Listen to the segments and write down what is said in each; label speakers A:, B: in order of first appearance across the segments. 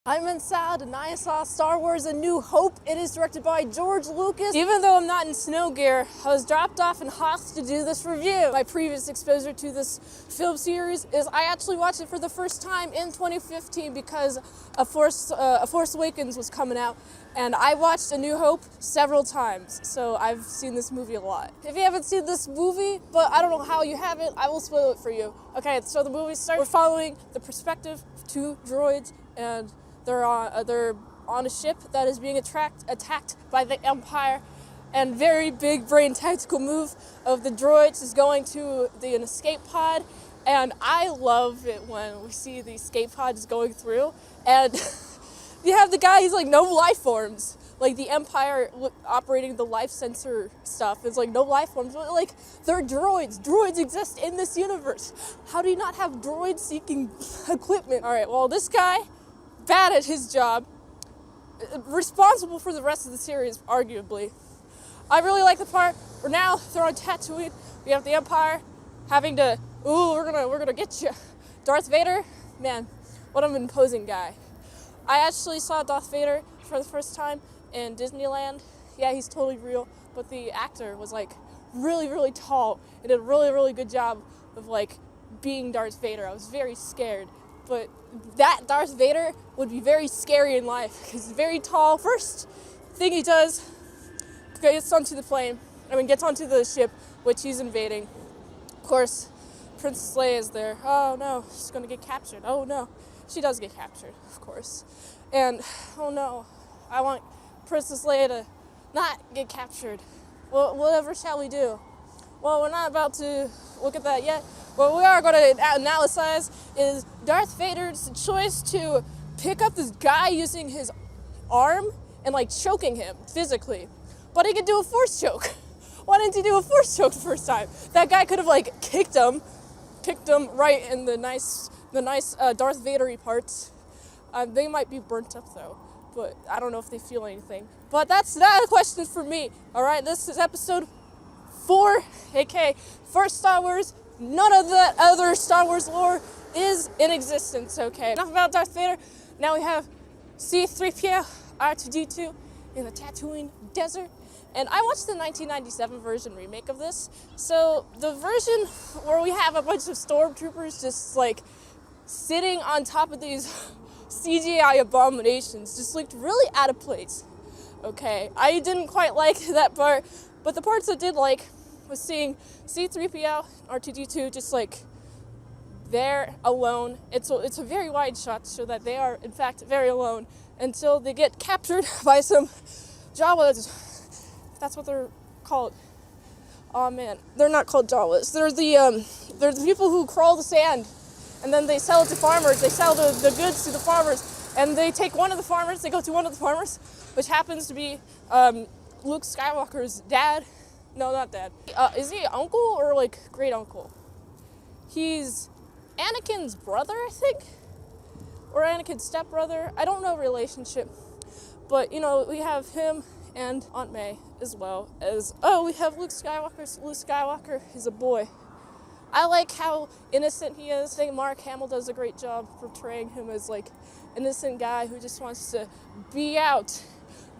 A: I'm Salad, and I saw Star Wars A New Hope. It is directed by George Lucas. Even though I'm not in snow gear, I was dropped off in Hoth to do this review. My previous exposure to this film series is I actually watched it for the first time in 2015 because A Force Awakens was coming out, and I watched A New Hope several times, so I've seen this movie a lot. If you haven't seen this movie, but I don't know how you haven't, I will spoil it for you. Okay, so the movie starts. We're following the perspective of two droids, and they're on a ship that is being attacked by the Empire, and very big brain tactical move of the droids is going to an escape pod, and I love it when we see the escape pods going through, and you have the guy, he's like, no life forms. Like, the Empire operating the life sensor stuff is like, no life forms. But, like, they're droids. Droids exist in this universe. How do you not have droids seeking equipment? All right, well, this guy, bad at his job, responsible for the rest of the series, arguably. I really like the part where now they're on Tatooine. We have the Empire having to, we're gonna get you. Darth Vader, man, what an imposing guy. I actually saw Darth Vader for the first time in Disneyland. Yeah, he's totally real, but the actor was like really, really tall and did a really, really good job of like being Darth Vader. I was very scared. But that Darth Vader would be very scary in life because he's very tall. First thing he does, gets onto the ship, which he's invading. Of course, Princess Leia is there. Oh no, she's gonna get captured. Oh no, she does get captured, of course. And oh no, I want Princess Leia to not get captured. Well, whatever shall we do? Well, we're not about to look at that yet. What we are going to analyze is Darth Vader's choice to pick up this guy using his arm and like choking him physically. But he could do a force choke. Why didn't he do a force choke the first time? That guy could have like kicked him right in the nice Darth Vader-y parts. They might be burnt up though, but I don't know if they feel anything. But that's not a question for me. All right, this is episode 4, aka first Star Wars. None of the other Star Wars lore is in existence, okay? Enough about Darth Vader. Now we have C-3PO, R2-D2 in the Tatooine desert. And I watched the 1997 version remake of this. So the version where we have a bunch of stormtroopers just like sitting on top of these CGI abominations just looked really out of place, okay? I didn't quite like that part, but the parts I did like was seeing C-3PO, R2-D2 just like they're alone. It's a very wide shot to show that they are in fact very alone until they get captured by some Jawas. That's what they're called. Oh man, they're not called Jawas. They're the people who crawl the sand and then they sell it to farmers. They sell the goods to the farmers, and they take one of the farmers. They go to one of the farmers, which happens to be Luke Skywalker's dad. No, not dad. Is he uncle or like great uncle? He's Anakin's brother, I think, or Anakin's stepbrother. I don't know relationship, but you know, we have him and Aunt May as well as, we have Luke Skywalker. Luke Skywalker is a boy. I like how innocent he is. I think Mark Hamill does a great job portraying him as like innocent guy who just wants to be out,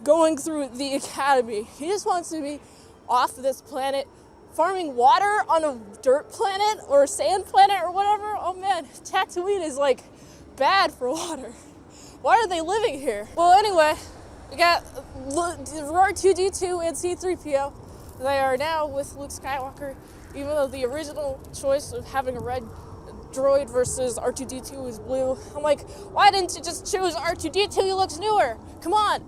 A: going through the academy. He just wants to be off this planet, farming water on a dirt planet or a sand planet or whatever. Oh man, Tatooine is like bad for water. Why are they living here? Well, anyway, we got R2-D2 and C-3PO. They are now with Luke Skywalker, even though the original choice of having a red droid versus R2-D2 is blue. I'm like, why didn't you just choose R2-D2? He looks newer. Come on.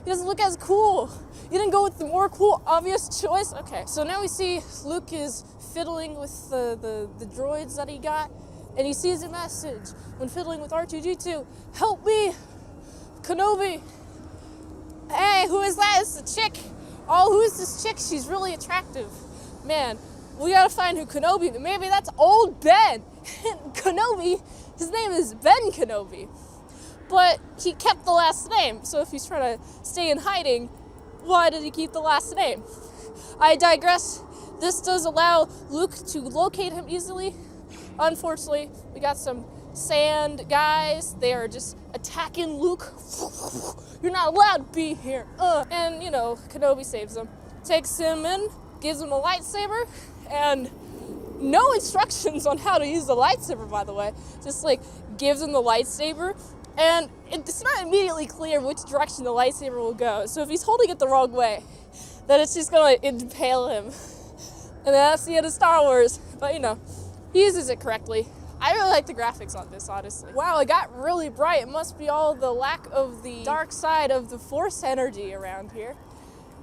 A: He doesn't look as cool. You didn't go with the more cool, obvious choice? Okay, so now we see Luke is fiddling with the droids that he got, and he sees a message when fiddling with R2-D2. Help me, Kenobi. Hey, who is that? It's a chick. Oh, who is this chick? She's really attractive. Man, we gotta find who Kenobi. Maybe that's old Ben. Kenobi, his name is Ben Kenobi. But he kept the last name, so if he's trying to stay in hiding, why did he keep the last name? I digress. This does allow Luke to locate him easily. Unfortunately, we got some sand guys. They are just attacking Luke. You're not allowed to be here. And, you know, Kenobi saves him. Takes him in, gives him a lightsaber, and no instructions on how to use the lightsaber, by the way. Just, like, gives him the lightsaber, and it's not immediately clear which direction the lightsaber will go. So if he's holding it the wrong way, then it's just gonna impale him. And that's the end of Star Wars. But, you know, he uses it correctly. I really like the graphics on this, honestly. Wow, it got really bright. It must be all the lack of the dark side of the Force energy around here.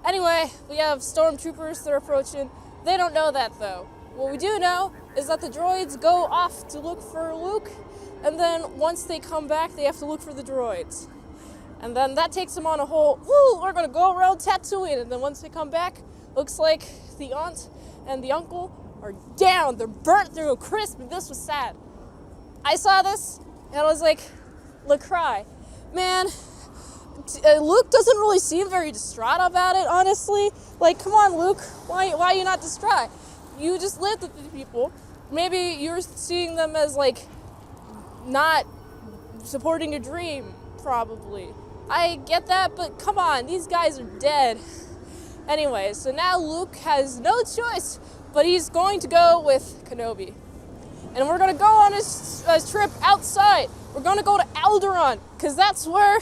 A: Anyway, we have stormtroopers that are approaching. They don't know that, though. What we do know is that the droids go off to look for Luke, and then once they come back, they have to look for the droids. And then that takes them on a whole, we're gonna go around Tatooine. And then once they come back, looks like the aunt and the uncle are down. They're burnt through a crisp, and this was sad. I saw this, and I was like, cry. Man, Luke doesn't really seem very distraught about it, honestly. Like, come on, Luke, why are you not distraught? You just lived with the people. Maybe you're seeing them as, like, not supporting a dream, probably. I get that, but come on, these guys are dead. Anyway, so now Luke has no choice, but he's going to go with Kenobi. And we're going to go on his trip outside. We're going to go to Alderaan, because that's where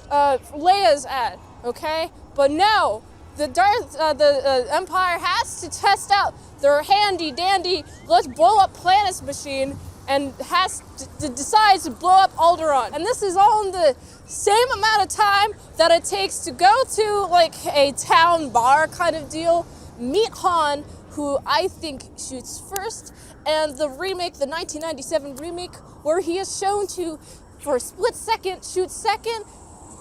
A: Leia's at, okay? But no, the Empire has to test out their handy-dandy, let's blow up planets machine, and decides to blow up Alderaan. And this is all in the same amount of time that it takes to go to, like, a town bar kind of deal, meet Han, who I think shoots first, and the remake, the 1997 remake, where he is shown to, for a split second, shoot second.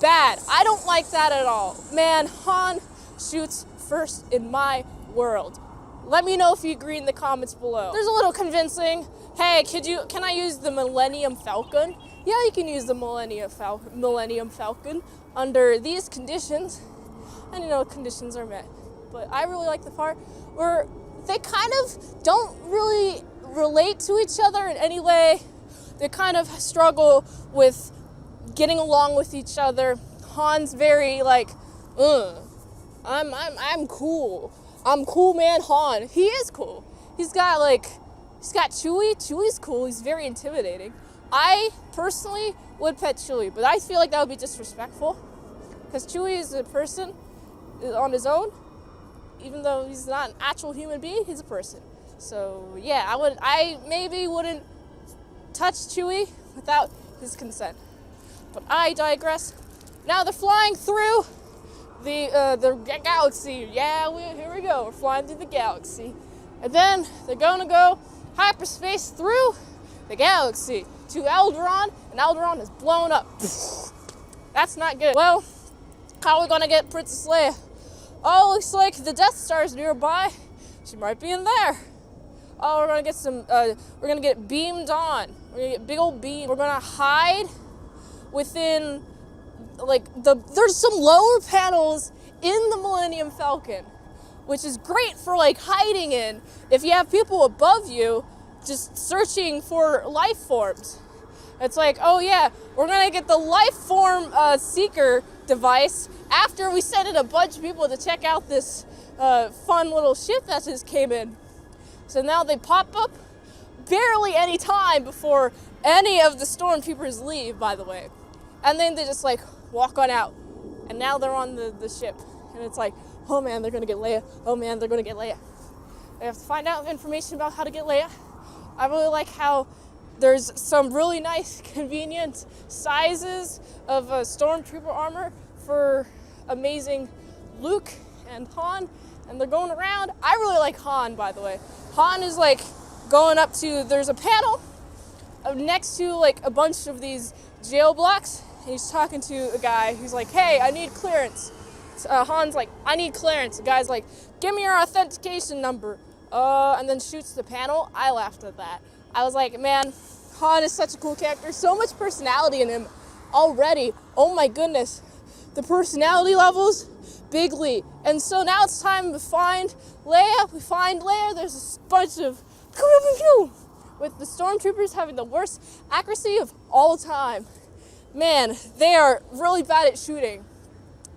A: Bad. I don't like that at all. Man, Han shoots first in my world. Let me know if you agree in the comments below. There's a little convincing. Hey, can I use the Millennium Falcon? Yeah, you can use the Millennium Falcon under these conditions. And you know, conditions are met. But I really like the part where they kind of don't really relate to each other in any way. They kind of struggle with getting along with each other. Han's very like, I'm cool. I'm cool, man. Han, he is cool. He's got Chewie. Chewie's cool. He's very intimidating. I personally would pet Chewie, but I feel like that would be disrespectful because Chewie is a person on his own. Even though he's not an actual human being, he's a person. So yeah, I maybe wouldn't touch Chewie without his consent. But I digress. Now they're flying through the galaxy. Yeah, here we go. We're flying through the galaxy. And then they're going to go hyperspace through the galaxy to Alderaan, and Alderaan is blown up. That's not good. Well, how are we going to get Princess Leia? Oh, looks like the Death Star's nearby. She might be in there. Oh, we're gonna get beamed on. We're gonna get big old beam. We're gonna hide within, there's some lower panels in the Millennium Falcon, which is great for hiding in if you have people above you just searching for life forms. It's like, oh yeah, we're gonna get the life form seeker device after we send in a bunch of people to check out this fun little ship that just came in. So now they pop up barely any time before any of the stormtroopers leave, by the way. And then they just walk on out. And now they're on the ship. And it's like, oh man, they're gonna get Leia. Oh man, they're gonna get Leia. They have to find out information about how to get Leia. I really like how there's some really nice, convenient sizes of stormtrooper armor for amazing Luke and Han, and they're going around. I really like Han, by the way. Han is going up to, there's a panel next to a bunch of these jail blocks, and he's talking to a guy who's like, hey, I need clearance. Han's like, I need clearance. The guy's like, give me your authentication number. And then shoots the panel. I laughed at that. I was like, man, Han is such a cool character. So much personality in him already. Oh my goodness. The personality levels, bigly. And so now it's time to find Leia. We find Leia. There's a bunch of with the stormtroopers having the worst accuracy of all time. Man, they are really bad at shooting.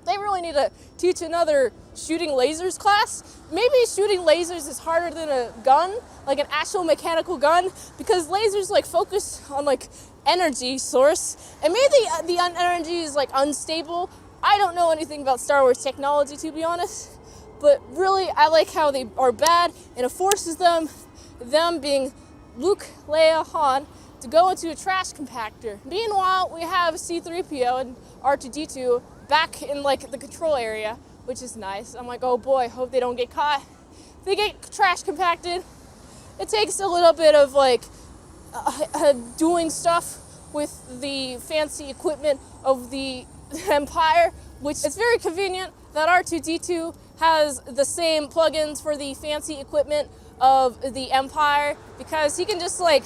A: They really need to teach another shooting lasers class. Maybe shooting lasers is harder than a gun, like an actual mechanical gun, because lasers like focus on like energy source, and maybe the energy is like unstable. I don't know anything about Star Wars technology, to be honest, but really I like how they are bad, and it forces them being Luke, Leia, Han, to go into a trash compactor. Meanwhile, we have C-3PO and R2-D2 back in like the control area, which is nice. I'm like, oh boy, hope they don't get caught. If they get trash compacted, it takes a little bit of like doing stuff with the fancy equipment of the Empire, which is very convenient that R2-D2 has the same plugins for the fancy equipment of the Empire, because he can just like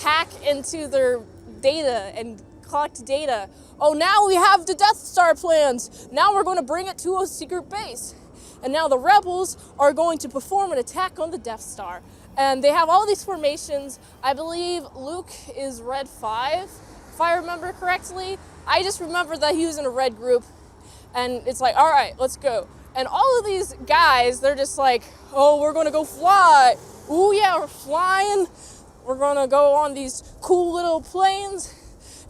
A: hack into their data and collect data. Oh, now we have the Death Star plans. Now we're going to bring it to a secret base. And now the rebels are going to perform an attack on the Death Star. And they have all these formations. I believe Luke is Red 5, if I remember correctly. I just remember that he was in a red group. And it's like, all right, let's go. And all of these guys, they're just like, oh, we're going to go fly. Ooh, yeah, we're flying. We're going to go on these cool little planes.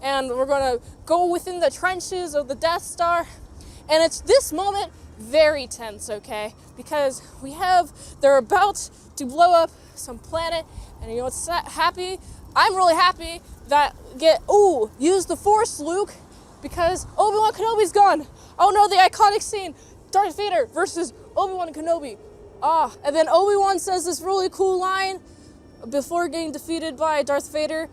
A: And we're going to go within the trenches of the Death Star. And it's this moment very tense, okay? Because they're about to blow up some planet. And you know what's happy? I'm really happy that use the Force, Luke. Because Obi-Wan Kenobi's gone. Oh no, the iconic scene. Darth Vader versus Obi-Wan Kenobi. And then Obi-Wan says this really cool line before getting defeated by Darth Vader.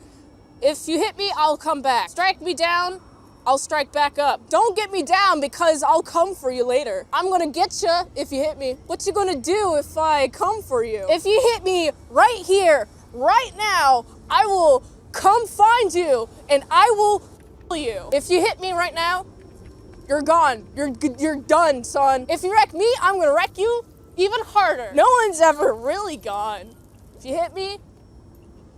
A: If you hit me, I'll come back. Strike me down, I'll strike back up. Don't get me down because I'll come for you later. I'm gonna get you if you hit me. What you gonna do if I come for you? If you hit me right here, right now, I will come find you and I will kill you. If you hit me right now, you're gone. You're done, son. If you wreck me, I'm gonna wreck you even harder. No one's ever really gone. If you hit me,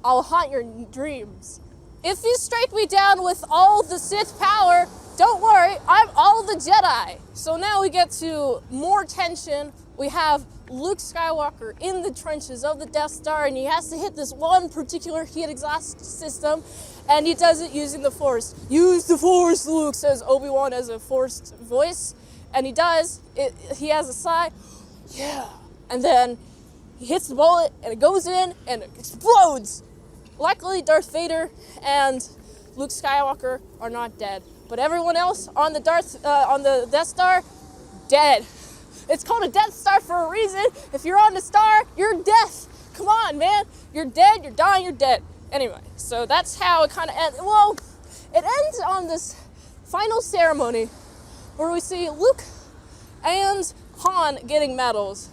A: I'll haunt your dreams. If you strike me down with all the Sith power, don't worry, I'm all the Jedi. So now we get to more tension. We have Luke Skywalker in the trenches of the Death Star, and he has to hit this one particular heat exhaust system, and he does it using the Force. Use the Force, Luke, says Obi-Wan as a forced voice, and he does. He has a sigh, yeah, and then he hits the bullet, and it goes in, and it explodes. Luckily, Darth Vader and Luke Skywalker are not dead, but everyone else on the Death Star, dead. It's called a Death Star for a reason. If you're on the star, you're death. Come on, man. You're dead, you're dying, you're dead. Anyway, so that's how it kind of ends. Well, it ends on this final ceremony where we see Luke and Han getting medals,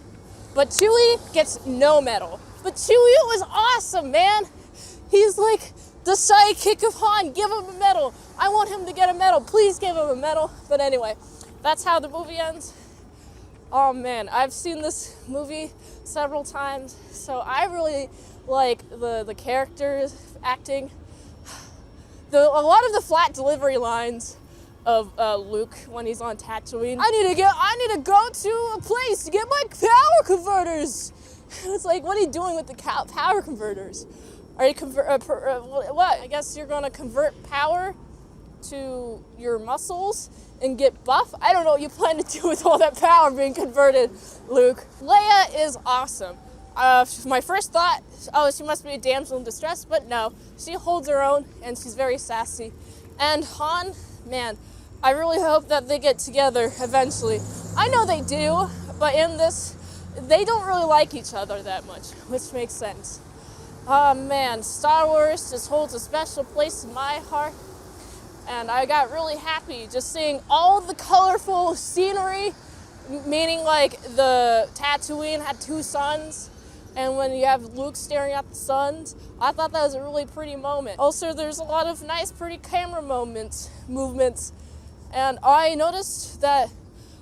A: but Chewie gets no medal. But Chewie was awesome, man. He's like the sidekick of Han. Give him a medal. I want him to get a medal. Please give him a medal. But anyway, that's how the movie ends. Oh man, I've seen this movie several times, so I really like the characters acting. A lot of the flat delivery lines of Luke when he's on Tatooine. I need to go to a place to get my power converters. It's like, what are you doing with the power converters? Are you what? I guess you're gonna convert power to your muscles and get buff? I don't know what you plan to do with all that power being converted, Luke. Leia is awesome. My first thought, she must be a damsel in distress, but no, she holds her own and she's very sassy. And Han, man, I really hope that they get together eventually. I know they do, but in this, they don't really like each other that much, which makes sense. Oh man, Star Wars just holds a special place in my heart. And I got really happy just seeing all the colorful scenery, meaning like the Tatooine had two suns, and when you have Luke staring at the suns, I thought that was a really pretty moment. Also, there's a lot of nice, pretty camera movements, and I noticed that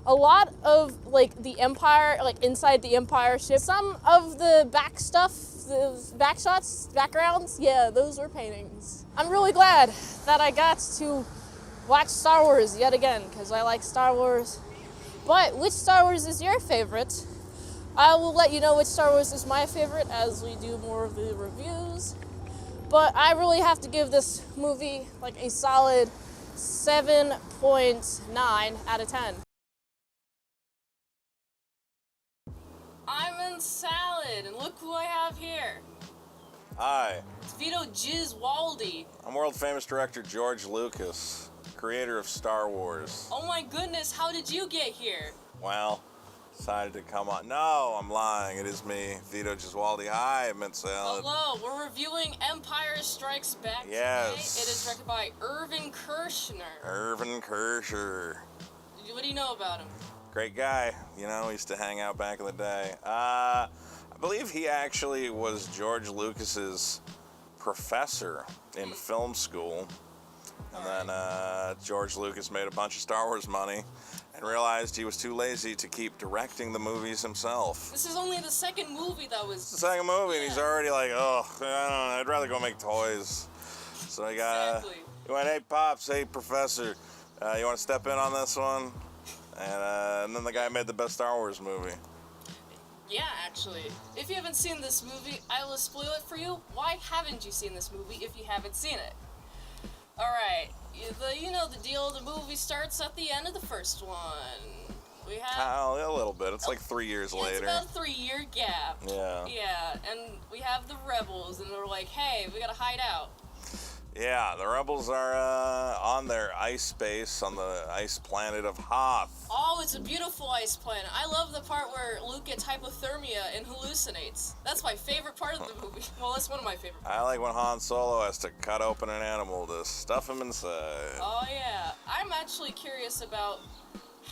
A: a lot of like the Empire, like inside the Empire ship, some of the back stuff those backshots, backgrounds, yeah, those were paintings. I'm really glad that I got to watch Star Wars yet again, because I like Star Wars. But which Star Wars is your favorite? I will let you know which Star Wars is my favorite as we do more of the reviews. But I really have to give this movie like a solid 7.9 out of 10. I'm in salad, and look who I have here.
B: Hi.
A: It's Vito Giswaldi.
B: I'm world-famous director George Lucas, creator of Star Wars.
A: Oh my goodness, how did you get here?
B: Well, decided to come on. No, I'm lying. It is me, Vito Giswaldi. Hi, Mint Salad.
A: Hello, we're reviewing Empire Strikes Back
B: Yes.
A: today. It is directed by Irvin Kershner.
B: Irvin Kershner.
A: What do you know about him?
B: Great guy. You know, we used to hang out back in the day. I believe he actually was George Lucas's professor in film school. And then George Lucas made a bunch of Star Wars money and realized he was too lazy to keep directing the movies himself.
A: This is only the second movie that was...
B: It's the second movie, and he's already like, oh, I don't know, I'd rather go make toys. So he got, he went, hey, Pops, hey, Professor, you want to step in on this one? And then the guy made the best Star Wars movie.
A: Yeah, actually. If you haven't seen this movie, I will spoil it for you. Why haven't you seen this movie if you haven't seen it? Alright, you know the deal. The movie starts at the end of the first one. We have...
B: a little bit. It's like 3 years later.
A: It's about a 3-year gap.
B: Yeah.
A: Yeah, and we have the rebels, and they're like, hey, we gotta hide out.
B: Yeah, the rebels are on their ice base on the ice planet of Hoth.
A: Oh, it's a beautiful ice planet. I love the part where Luke gets hypothermia and hallucinates. That's my favorite part of the movie. Well, that's one of my favorite parts.
B: I like when Han Solo has to cut open an animal to stuff him inside.
A: Oh, yeah. I'm actually curious about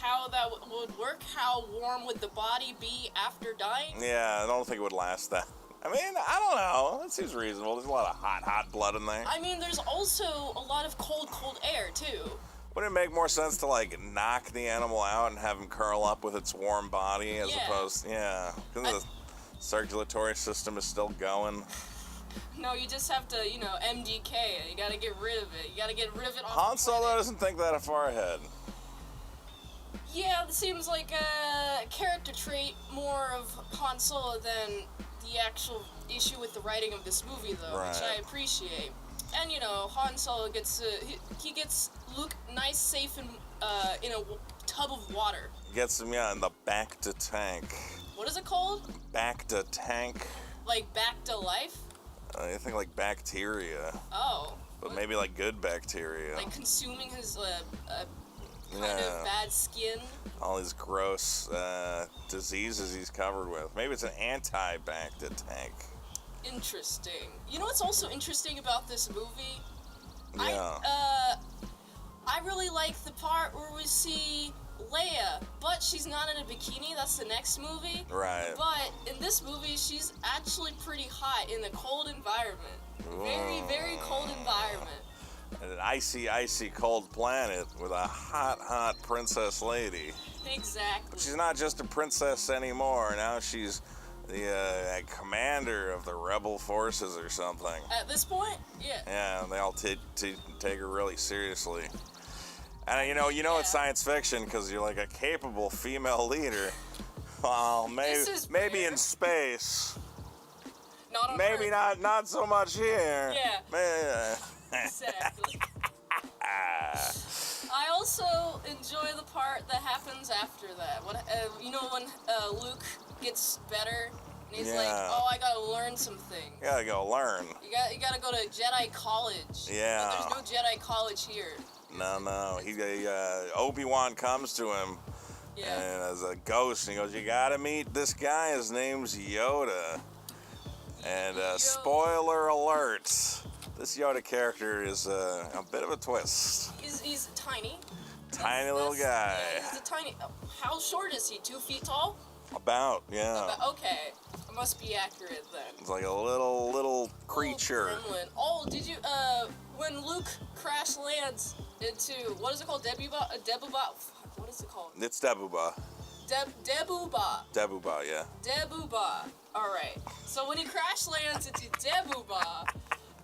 A: how that would work. How warm would the body be after dying?
B: Yeah, I don't think it would last that. I mean, I don't know. That seems reasonable. There's a lot of hot blood in there.
A: I mean, there's also a lot of cold air, too.
B: Wouldn't it make more sense to, like, knock the animal out and have him curl up with its warm body as opposed... Yeah. Because the circulatory system is still going.
A: No, you just have to, you know, MDK it. You gotta get rid of it. You gotta get rid of it off
B: Han Solo doesn't think that far ahead.
A: Yeah, it seems like a character trait more of Han Solo than the actual issue with the writing of this movie, though, which I appreciate. And, you know, Han Solo gets he gets Luke nice, safe, and in a tub of water.
B: Gets him, in the back to tank.
A: What is it called?
B: Back to tank.
A: Like back to life?
B: I think like bacteria.
A: Oh.
B: But maybe like good bacteria.
A: Like consuming his kind of bad skin.
B: All these gross diseases he's covered with. Maybe it's an anti-back to tank.
A: Interesting. You know what's also interesting about this movie?
B: Yeah.
A: I really like the part where we see Leia, but she's not in a bikini. That's the next movie.
B: Right.
A: But in this movie, she's actually pretty hot in a cold environment. Very, very cold environment.
B: An icy cold planet with a hot princess lady.
A: Exactly.
B: But she's not just a princess anymore. Now she's the commander of the rebel forces or something.
A: At this point, yeah.
B: Yeah, they all take her really seriously. And you know it's science fiction because you're like a capable female leader. Well, maybe in space.
A: Not on
B: maybe
A: Earth.
B: not so much here.
A: Yeah.
B: Man.
A: Exactly. I also enjoy the part that happens after that. You know when Luke gets better and he's like, "Oh, I gotta learn something."
B: You gotta go learn.
A: You gotta go to Jedi college.
B: Yeah.
A: But there's no Jedi college here.
B: No. Obi-Wan comes to him and as a ghost, and he goes, "You gotta meet this guy. His name's Yoda." And spoiler alert, this Yoda character is a bit of a twist.
A: He's tiny.
B: Tiny little guy.
A: Yeah, he's a tiny. How short is he? 2 feet tall?
B: About, yeah.
A: Okay, I must be accurate then.
B: It's like a little creature.
A: Gremlin. Oh, did you when Luke crash lands into what is it called? Debubah? What is it called?
B: It's Debubah.
A: Debooba.
B: Debooba, yeah.
A: Debooba. All right. So when he crash lands into Debooba,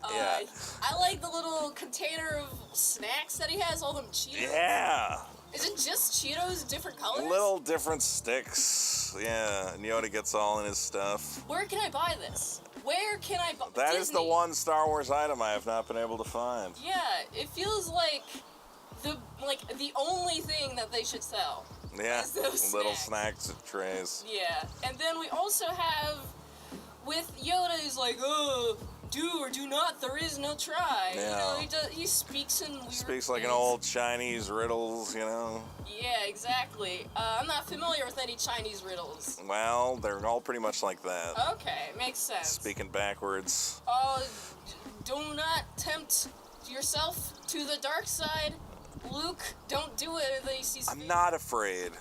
B: Yeah.
A: I like the little container of snacks that he has, all them Cheetos.
B: Yeah.
A: Is it just Cheetos, different colors?
B: Little different sticks. Yeah. And Yoda gets all in his stuff.
A: Where can I buy this? Where can I buy
B: That
A: Disney.
B: is the one Star Wars item I have not been able to find.
A: Yeah, it feels like the only thing that they should sell.
B: Yeah.
A: Is those
B: Little
A: snacks.
B: snacks trays.
A: Yeah. And then we also have with Yoda, he's like, oh, do or do not, there is no try.
B: Yeah.
A: You know, he speaks in weird
B: Speaks like an
A: things.
B: old Chinese riddles, you know?
A: Yeah, exactly. I'm not familiar with any Chinese riddles.
B: Well, they're all pretty much like that.
A: Okay, makes sense.
B: Speaking backwards.
A: Do not tempt yourself to the dark side. Luke, don't do it. And then he sees
B: I'm not afraid.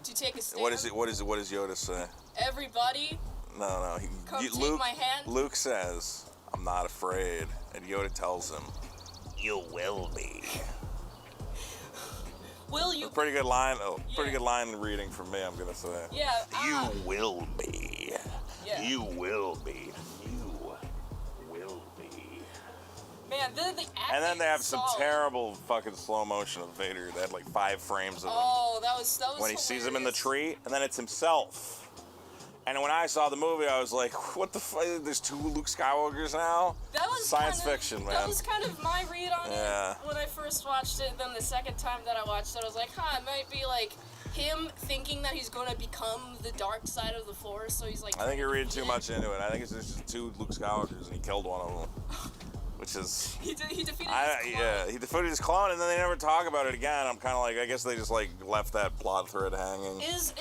A: to take a stand.
B: What does Yoda say?
A: Everybody,
B: No.
A: come take
B: Luke,
A: my hand.
B: Luke says, I'm not afraid. And Yoda tells him, you will be.
A: Will you?
B: Pretty good line. Pretty
A: Yeah.
B: good line reading from me, I'm gonna say.
A: Yeah.
B: You will be.
A: Yeah.
B: You will be. You will be.
A: Man, the acting
B: And then they have some
A: solid.
B: terrible fucking slow motion of Vader. They had like 5 frames of him.
A: Oh, that was
B: When he sees him in the
A: hilarious.
B: tree, and then it's himself. And when I saw the movie, I was like, what the fuck? There's 2 Luke Skywalkers now?
A: That was
B: Science
A: kind of,
B: fiction, man.
A: That was kind of my read on
B: Yeah.
A: it when I first watched it. Then the second time that I watched it, I was like, it might be like him thinking that he's going to become the dark side of the Force. So he's like,
B: I think you're reading too much into it. I think it's just 2 Luke Skywalkers, and he killed one of them. Which is...
A: He defeated his clone.
B: Yeah, he defeated his clone, and then they never talk about it again. I'm kind of like, I guess they just like left that plot thread hanging.
A: Is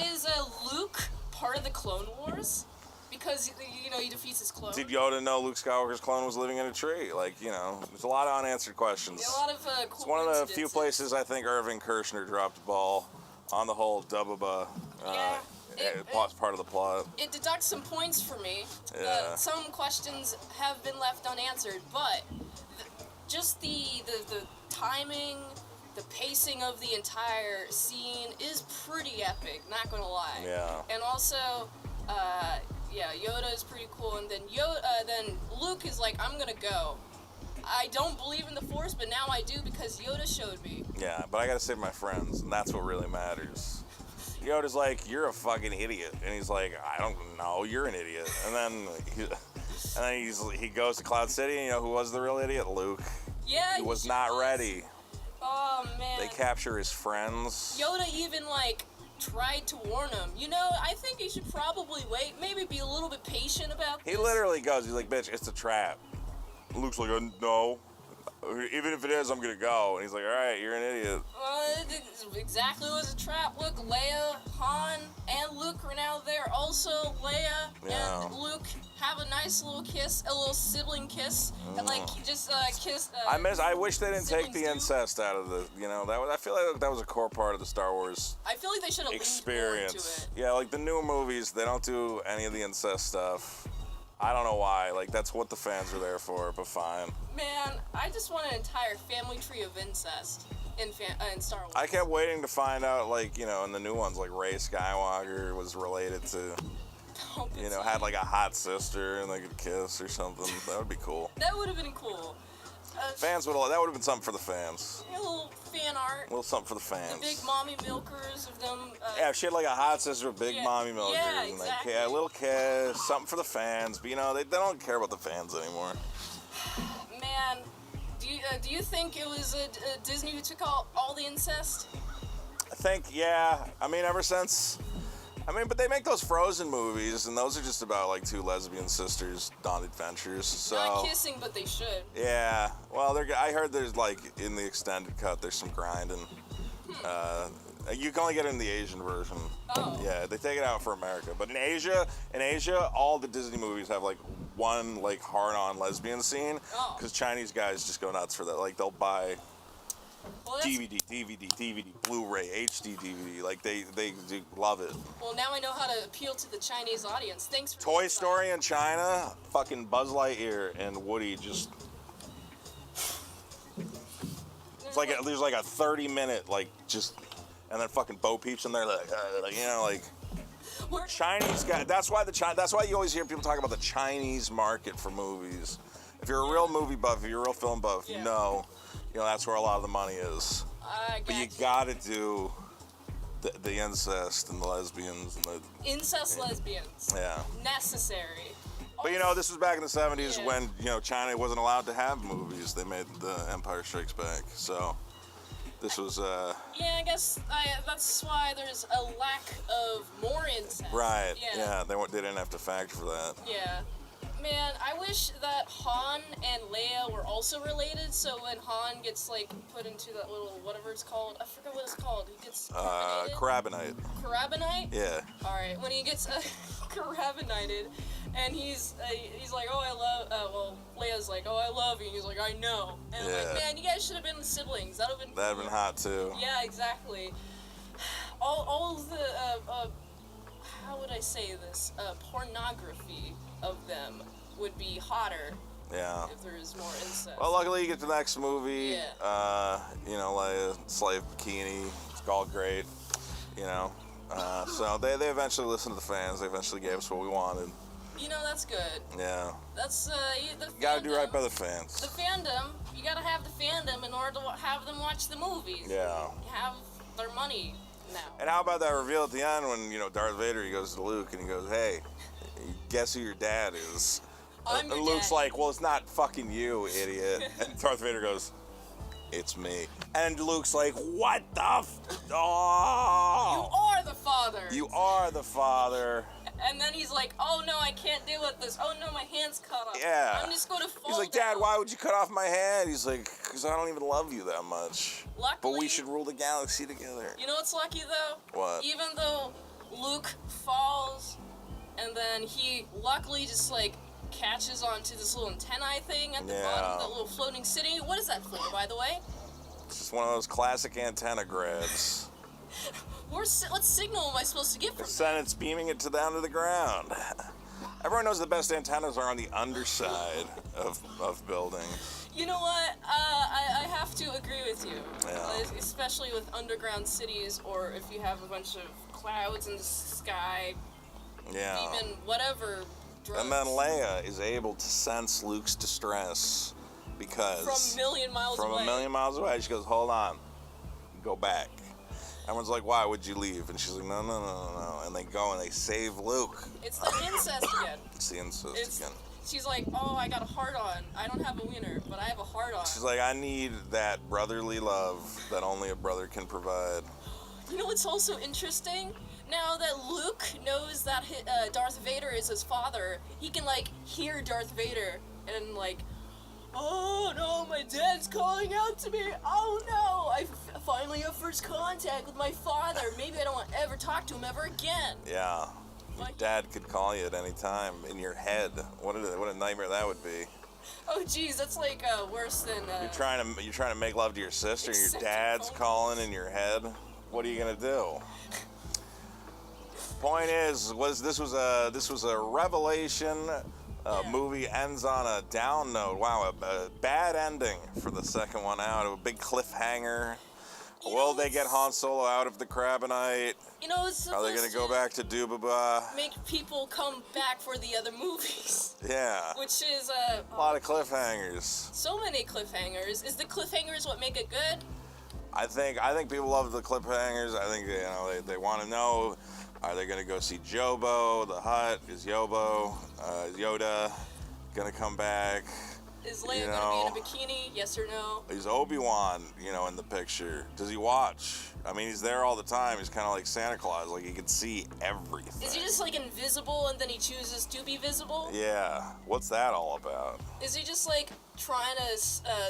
A: Luke part of the Clone Wars? Because, you know, he defeats his clone.
B: Did Yoda know Luke Skywalker's clone was living in a tree? Like, you know, there's a lot of unanswered questions.
A: Yeah, a lot of cool
B: It's one of the few
A: incidences.
B: places I think Irving Kershner dropped the ball on the whole Dubba part of the plot.
A: It deducts some points for me.
B: Yeah.
A: Some questions have been left unanswered, but just the timing, the pacing of the entire scene is pretty epic, not gonna lie.
B: Yeah.
A: And also, Yoda is pretty cool, and then then Luke is like, I'm gonna go. I don't believe in the Force, but now I do because Yoda showed me.
B: Yeah, but I gotta save my friends, and that's what really matters. Yoda's like, you're a fucking idiot. And he's like, I don't know, you're an idiot. And then he goes to Cloud City, and you know who was the real idiot? Luke.
A: Yeah,
B: He was not ready.
A: Oh, man.
B: They capture his friends.
A: Yoda even, tried to warn him. You know, I think he should probably wait, maybe be a little bit patient about this.
B: He literally goes, he's like, bitch, it's a trap. Luke's like, no. Even if it is, I'm gonna go. And he's like, all right, you're an idiot.
A: It exactly was a trap. Look, Leia, Han, and Luke are now there. Also, Leia and Luke have a nice little kiss, a little sibling kiss, and just kiss.
B: I wish they didn't take the
A: siblings do.
B: incest out of the. You know, I feel like that was a core part of the Star Wars
A: I feel like they should have
B: experience.
A: leaned more into it.
B: Yeah, like the new movies, they don't do any of the incest stuff. I don't know why. Like, that's what the fans are there for, but fine.
A: Man, I just want an entire family tree of incest in Star Wars.
B: I kept waiting to find out, in the new ones, Rey Skywalker was related to, had a hot sister and they could kiss or something. That would be cool.
A: That would have been cool.
B: That would have been something for the fans.
A: A little fan art.
B: A little something for the fans.
A: The big mommy milkers of them.
B: Yeah, if she had a hot sister with big mommy milkers.
A: Yeah,
B: and
A: exactly.
B: a little kiss, something for the fans. But, they don't care about the fans anymore.
A: Man, do you think it was Disney who took all the incest?
B: I think, yeah. Ever since... but they make those Frozen movies, and those are just about, 2 lesbian sisters on adventures, so...
A: Not kissing, but they should.
B: Yeah. Well, I heard there's, in the extended cut, there's some grinding. You can only get it in the Asian version.
A: Oh.
B: Yeah, they take it out for America. But in Asia, all the Disney movies have, one, hard-on lesbian scene.
A: Oh.
B: Because Chinese guys just go nuts for that. They'll buy...
A: Well, that's-
B: DVD, Blu-ray, HD DVD. They do love it.
A: Well, now I know how to appeal to the Chinese audience. Thanks for the
B: Toy
A: insight.
B: Story in China, fucking Buzz Lightyear and Woody just... It's there's a 30-minute, And then fucking Bo Peep's in there, like you know, like
A: We're-
B: Chinese guy. That's why you always hear people talk about the Chinese market for movies. If you're a real movie buff, if you're a real film buff, you know that's where a lot of the money is. But you gotta do the incest and the lesbians and the
A: incest lesbians.
B: Yeah.
A: Necessary.
B: But you know, this was back in the 70s when, you know, China wasn't allowed to have movies. They made The Empire Strikes Back. So this was
A: Yeah, I guess that's why there's a lack of more incest.
B: right. Yeah, they didn't have to factor for that.
A: Yeah. Man, I wish that Han and Leia were also related, so when Han gets, like, put into that little, whatever it's called, I forget what it's called, he gets
B: Carabinite.
A: Carabinite?
B: Yeah.
A: Alright, when he gets carabinited, and he's like, oh, I love, well, Leia's like, oh, I love you, and he's like, I know. And I'm like, man, you guys should have been siblings, that would have been
B: That'd have been hot, too.
A: Yeah, exactly. All of the, how would I say this, pornography of them would be hotter if there was more incest.
B: Well, luckily you get to the next movie.
A: Yeah.
B: You know, like a slave bikini. It's all great. You know. So they eventually listened to the fans. They eventually gave us what we wanted.
A: You know, that's good.
B: Yeah.
A: That's the
B: You gotta do right by the fans.
A: The fandom. You gotta have the fandom in order to have them watch the movies.
B: Yeah.
A: Have their money now.
B: And how about that reveal at the end when, you know, Darth Vader, he goes to Luke and he goes, hey, guess who your dad is?
A: I'm your
B: Luke's
A: dad.
B: like, well, it's not fucking you, idiot. And Darth Vader goes, it's me. And Luke's like, what the oh!
A: You are the father.
B: You are the father.
A: And then he's like, oh no, I can't deal with this. Oh no, my hand's cut off.
B: Yeah.
A: I'm just going to fall
B: He's like,
A: down.
B: Dad, why would you cut off my hand? He's like, because I don't even love you that much.
A: Luckily,
B: But we should rule the galaxy together.
A: You know what's lucky though?
B: What?
A: Even though Luke falls, and then he luckily just like catches onto this little antennae thing at the bottom, that little floating city. What is that for, by the way?
B: It's just one of those classic antenna grabs.
A: What signal am I supposed to get from
B: Then it's beaming it down to the ground. Everyone knows the best antennas are on the underside of buildings.
A: You know what? I have to agree with you.
B: Yeah.
A: Especially with underground cities, or if you have a bunch of clouds in the sky,
B: Yeah.
A: even whatever drugs.
B: And then Leia is able to sense Luke's distress because
A: From a million miles away.
B: She goes, hold on, go back. Everyone's like, why would you leave? And she's like, no. And they go and they save Luke.
A: It's the incest again.
B: It's the incest again.
A: She's like, oh, I got a heart on. I don't have a wiener, but I have a heart on.
B: She's like, I need that brotherly love that only a brother can provide.
A: You know what's also interesting? Now that Luke knows that Darth Vader is his father, he can, like, hear Darth Vader and, like, oh no, my dad's calling out to me. Oh no, I finally have first contact with my father. Maybe I don't want to ever talk to him ever again.
B: Yeah. Your dad could call you at any time in your head. What a nightmare that would be.
A: Oh geez, that's like worse than.
B: You're trying to make love to your sister. Your dad's calling in your head. What are you gonna do? Point is, this was a revelation. Movie ends on a down note. Wow, a bad ending for the second one out. A big cliffhanger. Will they get Han Solo out of the Crabinite?
A: You know, it's
B: Are they gonna go back to Dubaba?
A: Make people come back for the other movies.
B: Yeah.
A: Which is
B: a lot of cliffhangers.
A: So many cliffhangers. Is the cliffhangers what make it good?
B: I think people love the cliffhangers. I think they want to know. Are they gonna go see Jobo, the Hutt? Is Yoda gonna come back?
A: Is Leia gonna be in a bikini? Yes or no?
B: Is Obi-Wan, in the picture? Does he watch? I mean, he's there all the time. He's kind of like Santa Claus. Like, he can see everything.
A: Is he just, like, invisible and then he chooses to be visible?
B: Yeah. What's that all about?
A: Is he just, like, trying to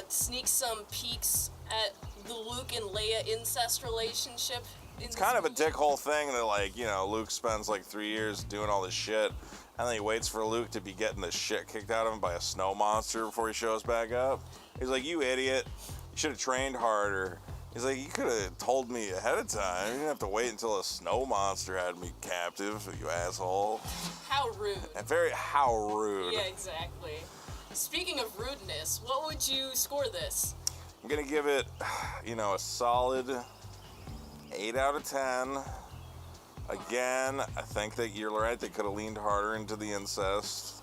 A: sneak some peeks at the Luke and Leia incest relationship?
B: It's kind of a dickhole thing that, like, Luke spends, like, 3 years doing all this shit, and then he waits for Luke to be getting the shit kicked out of him by a snow monster before he shows back up. He's like, you idiot. You should have trained harder. He's like, you could have told me ahead of time. You didn't have to wait until a snow monster had me captive, you asshole.
A: How rude.
B: And how rude.
A: Yeah, exactly. Speaking of rudeness, what would you score this?
B: I'm going to give it, a solid 8 out of 10. Again, I think that you're right. They could have leaned harder into the incest.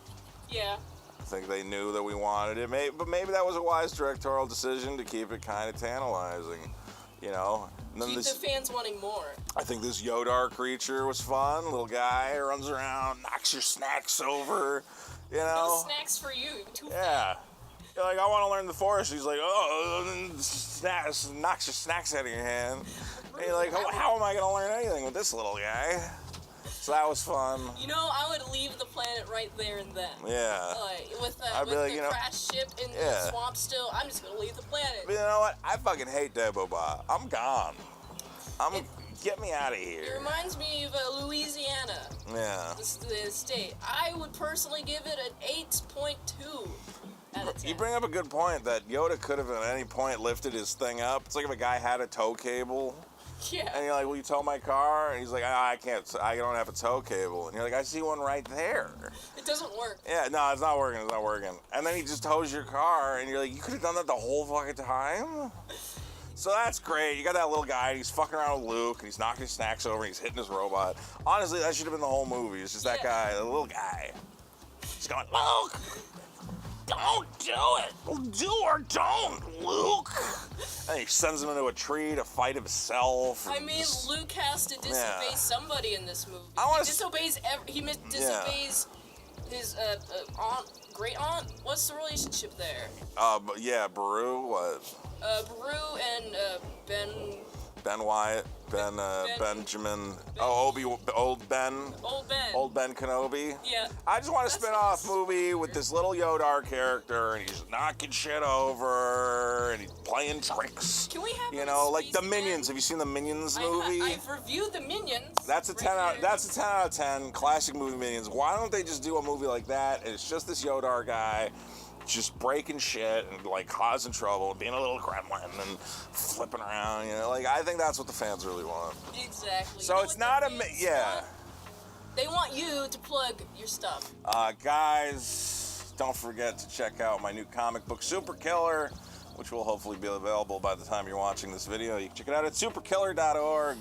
A: Yeah.
B: I think they knew that we wanted it. But maybe that was a wise directorial decision to keep it kind of tantalizing, you know? And then
A: Keep the fans wanting more.
B: I think this Yodar creature was fun. Little guy runs around, knocks your snacks over, you know?
A: No snacks for you.
B: Yeah. You're like, I want to learn the forest. He's like, oh, snacks, knocks your snacks out of your hand. And you're like, how am I going to learn anything with this little guy? So that was fun.
A: You know, I would leave the planet right there and then.
B: Yeah.
A: With the
B: like,
A: crashed ship in the swamp still, I'm just going to leave the planet.
B: But you know what? I fucking hate Dagobah. I'm gone. Get me out of here.
A: It reminds me of Louisiana.
B: Yeah.
A: The state. I would personally give it an 8.2 out of 10.
B: You bring up a good point that Yoda could have at any point lifted his thing up. It's like if a guy had a tow cable.
A: Yeah.
B: And you're like, will you tow my car? And he's like, I can't. I don't have a tow cable. And you're like, I see one right there.
A: It doesn't work.
B: Yeah, no, it's not working. It's not working. And then he just tows your car, and you're like, you could have done that the whole fucking time? So that's great. You got that little guy, and he's fucking around with Luke, and he's knocking his snacks over, and he's hitting his robot. Honestly, that should have been the whole movie. It's just that guy, the little guy. He's going, Luke, don't do it. Do or don't, Luke. And he sends him into a tree to fight himself.
A: I mean, Luke has to disobey somebody in this movie. He disobeys his aunt, great aunt. What's the relationship there?
B: Beru, what?
A: Beru and
B: Ben Wyatt, Benjamin. Old Ben Kenobi.
A: Yeah.
B: I just want a spin-off movie with this little Yodar character, and he's knocking shit over, and he's playing tricks.
A: Can we have
B: like the Minions? Have you seen the Minions movie?
A: I've reviewed the Minions.
B: That's a 10 out of 10 classic movie. Minions. Why don't they just do a movie like that? It's just this Yodar guy just breaking shit and like causing trouble, being a little gremlin and flipping around, I think that's what the fans really want.
A: Exactly.
B: So it's not
A: They want you to plug your stuff.
B: Guys, don't forget to check out my new comic book, Super Killer, which will hopefully be available by the time you're watching this video. You can check it out at superkiller.org.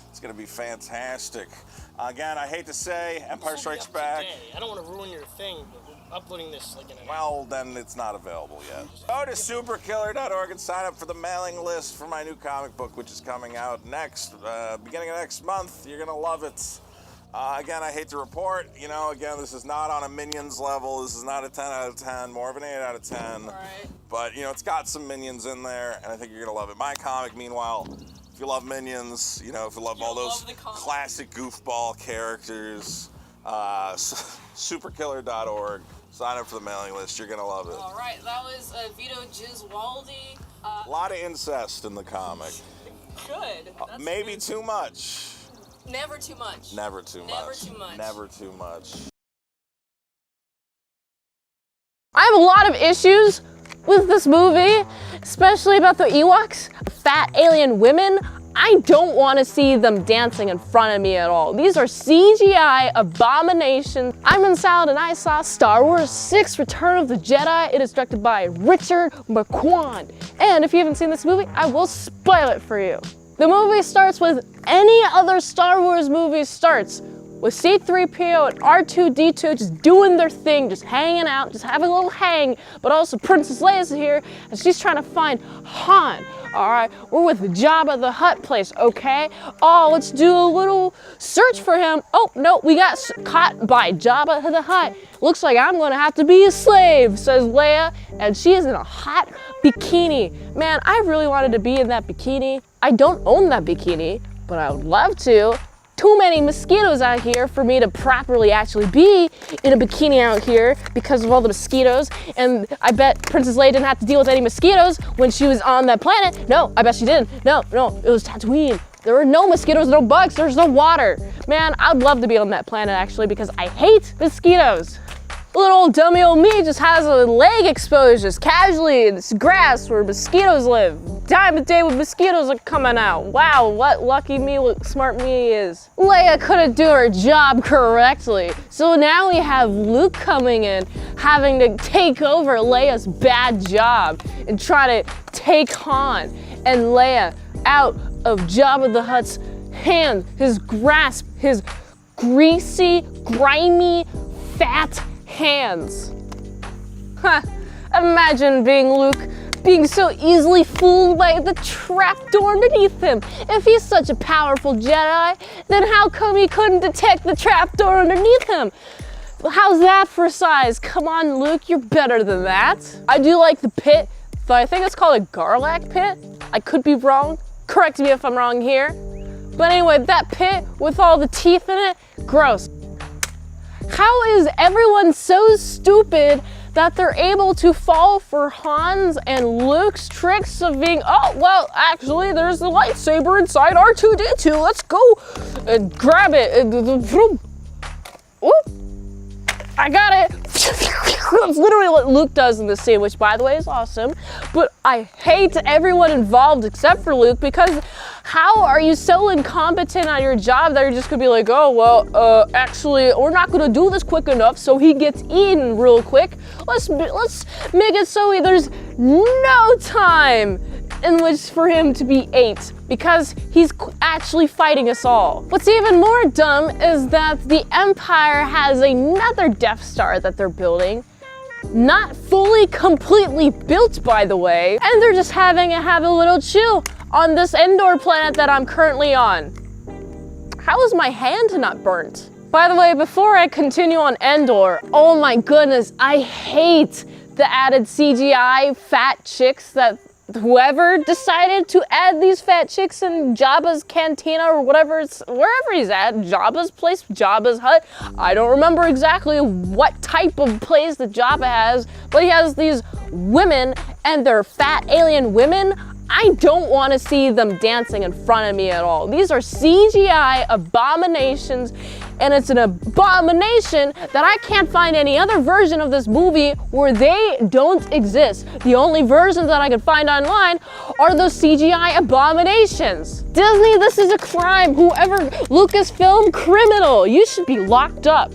B: It's going to be fantastic. Again, I hate to say, Empire Strikes Back.
C: I don't want to ruin your thing, but we're uploading this like in an hour.
B: Well, then it's not available yet. Go to superkiller.org and sign up for the mailing list for my new comic book, which is coming out beginning of next month. You're going to love it. Again, I hate to report, again, this is not on a Minions level. This is not a 10 out of 10, more of an 8 out of 10.
A: Right.
B: But, it's got some Minions in there, and I think you're going to love it. My comic, meanwhile, if you love Minions, if you love all those classic goofball characters, superkiller.org. Sign up for the mailing list. You're going to love it.
A: All right. That was Vito Giswaldi.
B: A lot of incest in the comic.
A: Good.
B: Maybe too much.
A: Never too much.
B: Never too much.
A: Never too much.
B: Never too much.
D: I have a lot of issues with this movie, especially about the Ewoks, fat alien women. I don't want to see them dancing in front of me at all. These are CGI abominations. I'm in Salad and I saw Star Wars 6 Return of the Jedi. It is directed by Richard Marquand. And if you haven't seen this movie, I will spoil it for you. The movie starts with any other Star Wars movie starts, with C-3PO and R2-D2 just doing their thing, just hanging out, just having a little hang, but also Princess Leia's here, and she's trying to find Han. All right, we're with Jabba the Hutt place, okay? Oh, let's do a little search for him. Oh, no, we got caught by Jabba the Hutt. Looks like I'm gonna have to be a slave, says Leia, and she is in a hot bikini. Man, I really wanted to be in that bikini. I don't own that bikini, but I would love to. Too many mosquitoes out here for me to properly actually be in a bikini out here because of all the mosquitoes. And I bet Princess Leia didn't have to deal with any mosquitoes when she was on that planet. No, I bet she didn't. No, it was Tatooine. There were no mosquitoes, no bugs, there's no water. Man, I'd love to be on that planet actually because I hate mosquitoes. Little old dummy old me just has a leg exposed just casually in this grass where mosquitoes live. Time of day when mosquitoes are coming out. Wow, what lucky me, what smart me is. Leia couldn't do her job correctly. So now we have Luke coming in, having to take over Leia's bad job and try to take Han and Leia out of Jabba the Hutt's hand, his grasp, his greasy, grimy, fat hands. Imagine being Luke, being so easily fooled by the trapdoor underneath him. If he's such a powerful Jedi, then how come he couldn't detect the trapdoor underneath him? How's that for size? Come on, Luke, you're better than that. I do like the pit, though I think it's called a Garlac pit. I could be wrong. Correct me if I'm wrong here. But anyway, that pit with all the teeth in it, gross. How is everyone so stupid that they're able to fall for Han's and Luke's tricks of being, oh, well, actually, there's the lightsaber inside R2-D2. Let's go and grab it. Oop. I got it. That's literally what Luke does in this scene, which, by the way, is awesome. But I hate everyone involved except for Luke, because how are you so incompetent at your job that you're just gonna be like, oh, well, actually, we're not gonna do this quick enough, so he gets eaten real quick. Let's make it so there's no time in which for him to be ate, because he's actually fighting us all. What's even more dumb is that the Empire has another Death Star that they're building, not fully completely built, by the way, and they're just have a little chill on this Endor planet that I'm currently on. How is my hand not burnt? By the way, before I continue on Endor, oh my goodness, I hate the added CGI fat chicks that whoever decided to add these fat chicks in Jabba's cantina or whatever, wherever he's at, Jabba's place, Jabba's hut. I don't remember exactly what type of place that Jabba has, but he has these women and they're fat alien women. I don't want to see them dancing in front of me at all. These are CGI abominations, and it's an abomination that I can't find any other version of this movie where they don't exist. The only versions that I can find online are those CGI abominations. Disney, this is a crime. Whoever, Lucasfilm, criminal. You should be locked up.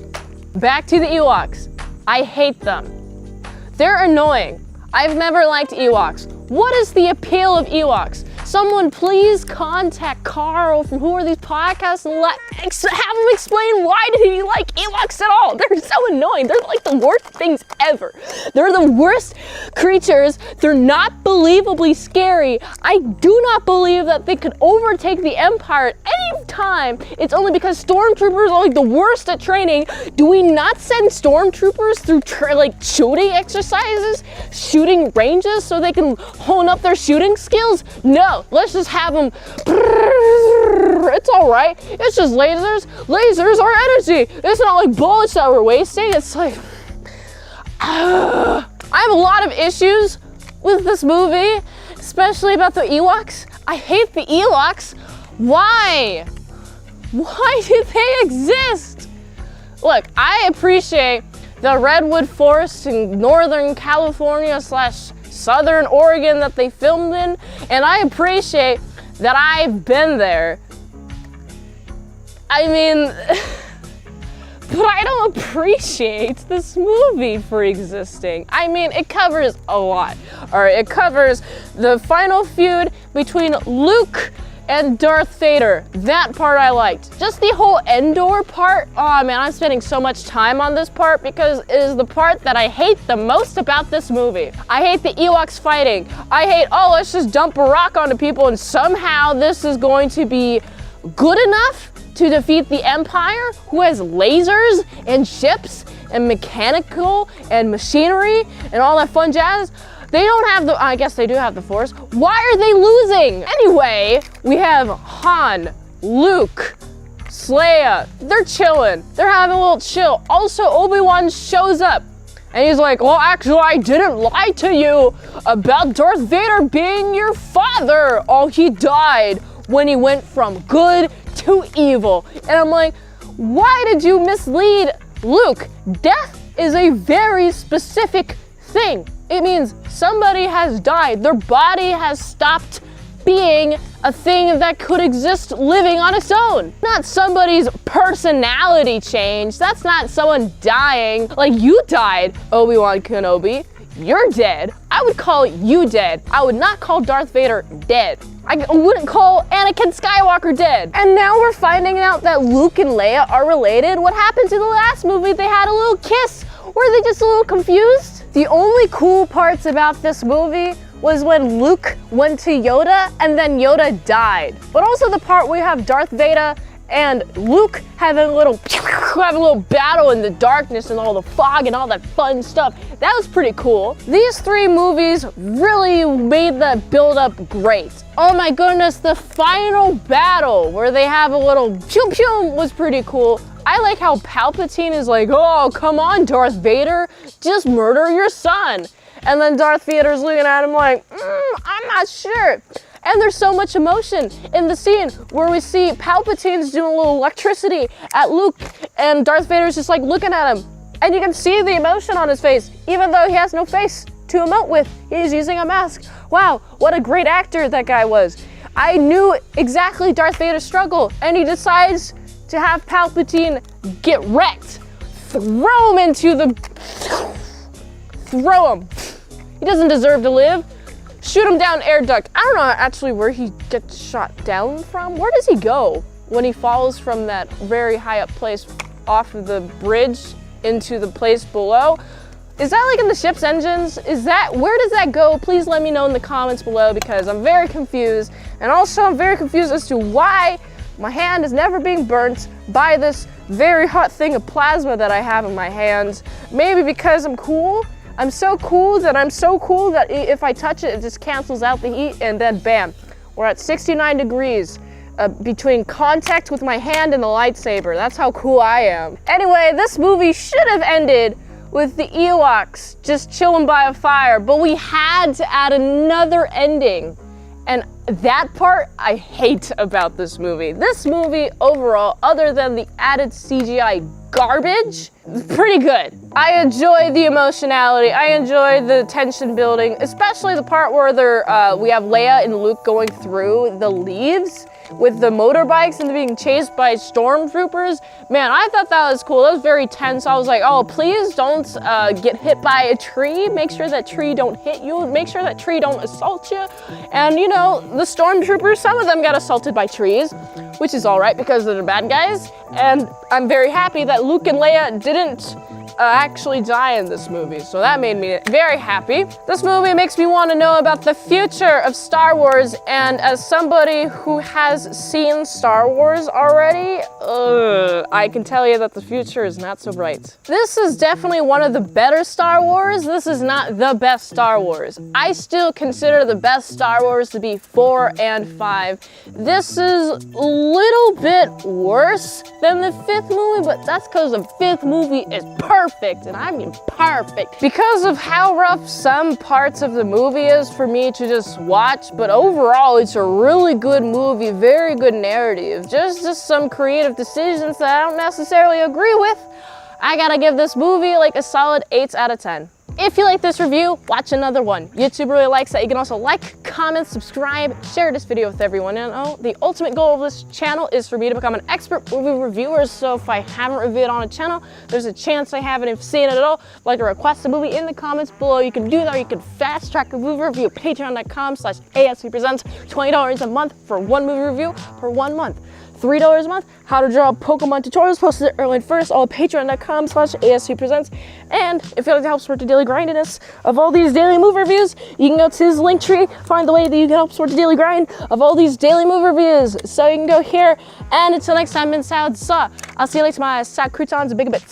D: Back to the Ewoks. I hate them. They're annoying. I've never liked Ewoks. What is the appeal of Ewoks? Someone please contact Carl from Who Are These Podcasts and have him explain why did he like Ewoks at all. They're so annoying. They're like the worst things ever. They're the worst creatures. They're not believably scary. I do not believe that they could overtake the Empire at any time. It's only because stormtroopers are like the worst at training. Do we not send stormtroopers through shooting exercises, shooting ranges so they can hone up their shooting skills? No. Let's just have them. It's all right. It's just lasers. Lasers are energy. It's not like bullets that we're wasting. It's like, I have a lot of issues with this movie, especially about the Ewoks. I hate the Ewoks. Why? Why do they exist? Look, I appreciate the redwood forest in Northern California / Southern Oregon that they filmed in, and I appreciate that I've been there. I mean, but I don't appreciate this movie for existing. I mean, it covers a lot. All right, it covers the final feud between Luke and Darth Vader. That part I liked. Just the whole Endor part, oh man, I'm spending so much time on this part because it is the part that I hate the most about this movie. I hate the Ewoks fighting. I hate, oh, let's just dump a rock onto people and somehow this is going to be good enough to defeat the Empire, who has lasers and ships and mechanical and machinery and all that fun jazz. They don't have I guess they do have the Force. Why are they losing? Anyway, we have Han, Luke, Leia. They're chilling. They're having a little chill. Also, Obi-Wan shows up and he's like, well, actually, I didn't lie to you about Darth Vader being your father. Oh, he died when he went from good to evil. And I'm like, why did you mislead Luke? Death is a very specific thing. It means somebody has died. Their body has stopped being a thing that could exist living on its own. Not somebody's personality change. That's not someone dying. Like, you died, Obi-Wan Kenobi. you're dead. I would call you dead. I would not call Darth Vader dead. I wouldn't call Anakin Skywalker dead. And now we're finding out that Luke and Leia are related. What happened to the last movie? They had a little kiss. Were they just a little confused? The only cool parts about this movie was when Luke went to Yoda and then Yoda died. But also the part where you have Darth Vader and Luke having a little battle in the darkness and all the fog and all that fun stuff. That was pretty cool. These three movies really made the build-up great. Oh my goodness, the final battle where they have a little pew pew was pretty cool. I like how Palpatine is like, oh, come on, Darth Vader, just murder your son. And then Darth Vader's looking at him like, I'm not sure. And there's so much emotion in the scene where we see Palpatine's doing a little electricity at Luke and Darth Vader's just like looking at him. And you can see the emotion on his face, even though he has no face to emote with. He's using a mask. Wow, what a great actor that guy was. I knew exactly Darth Vader's struggle, and he decides to have Palpatine get wrecked. Throw him into the... Throw him. He doesn't deserve to live. Shoot him down air duct. I don't know actually where he gets shot down from. Where does he go when he falls from that very high up place off of the bridge into the place below? Is that like in the ship's engines? Where does that go? Please let me know in the comments below because I'm very confused. And also I'm very confused as to why my hand is never being burnt by this very hot thing of plasma that I have in my hands. Maybe because I'm cool. I'm so cool that if I touch it, it just cancels out the heat and then bam, we're at 69 degrees between contact with my hand and the lightsaber. That's how cool I am. Anyway, this movie should have ended with the Ewoks just chilling by a fire, but we had to add another ending. And that part I hate about this movie. This movie overall, other than the added CGI garbage, pretty good. I enjoy the emotionality. I enjoy the tension building, especially the part where we have Leia and Luke going through the leaves with the motorbikes and being chased by stormtroopers. Man, I thought that was cool. That was very tense. I was like, oh, please don't get hit by a tree. Make sure that tree don't hit you. Make sure that tree don't assault you. And you know, the stormtroopers, some of them got assaulted by trees, which is all right because they're the bad guys. And I'm very happy that Luke and Leia didn't actually die in this movie, so that made me very happy. This movie makes me want to know about the future of Star Wars, and as somebody who has seen Star Wars already, I can tell you that the future is not so bright. This is definitely one of the better Star Wars. This is not the best Star Wars. I still consider the best Star Wars to be 4 and 5. This is a little bit worse than the 5th movie, but that's because the 5th movie is perfect, and I mean perfect. Because of how rough some parts of the movie is for me to just watch, but overall it's a really good movie, very good narrative. Just some creative decisions that I don't necessarily agree with. I gotta give this movie like a solid 8 out of 10. If you like this review, watch another one. YouTube really likes that. You can also like, comment, subscribe, share this video with everyone. And the ultimate goal of this channel is for me to become an expert movie reviewer. So if I haven't reviewed on a channel, there's a chance I haven't seen it at all. If you'd like to request a movie in the comments below, you can do that. Or you can fast track a movie review. Patreon.com/ASEPresents. $20 a month for one movie review for 1 month. $3 a month, how to draw Pokemon tutorials, posted early and first, all at patreon.com/ASEPresents. And if you'd like to help support the daily grindiness of all these daily movie reviews, you can go to his link tree, find the way that you can help support the daily grind of all these daily movie reviews. So you can go here, and until next time, mint salad, I'll see you later, my sad croutons, a big bit.